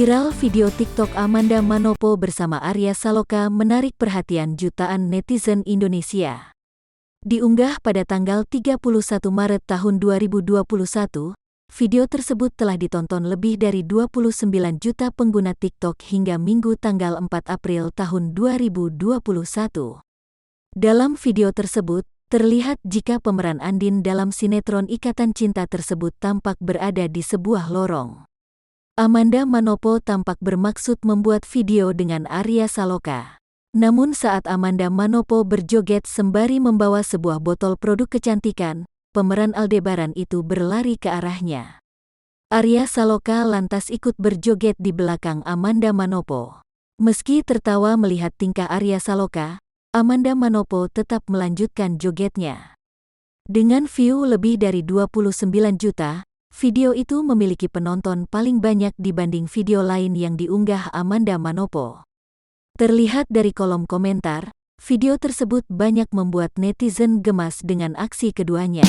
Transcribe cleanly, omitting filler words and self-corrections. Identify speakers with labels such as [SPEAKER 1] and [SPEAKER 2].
[SPEAKER 1] Viral video TikTok Amanda Manopo bersama Arya Saloka menarik perhatian jutaan netizen Indonesia. Diunggah pada tanggal 31 Maret tahun 2021, video tersebut telah ditonton lebih dari 29 juta pengguna TikTok hingga Minggu tanggal 4 April tahun 2021. Dalam video tersebut, terlihat jika pemeran Andin dalam sinetron Ikatan Cinta tersebut tampak berada di sebuah lorong. Amanda Manopo tampak bermaksud membuat video dengan Arya Saloka. Namun saat Amanda Manopo berjoget sembari membawa sebuah botol produk kecantikan, pemeran Aldebaran itu berlari ke arahnya. Arya Saloka lantas ikut berjoget di belakang Amanda Manopo. Meski tertawa melihat tingkah Arya Saloka, Amanda Manopo tetap melanjutkan jogetnya. Dengan view lebih dari 29 juta, video itu memiliki penonton paling banyak dibanding video lain yang diunggah Amanda Manopo. Terlihat dari kolom komentar, video tersebut banyak membuat netizen gemas dengan aksi keduanya.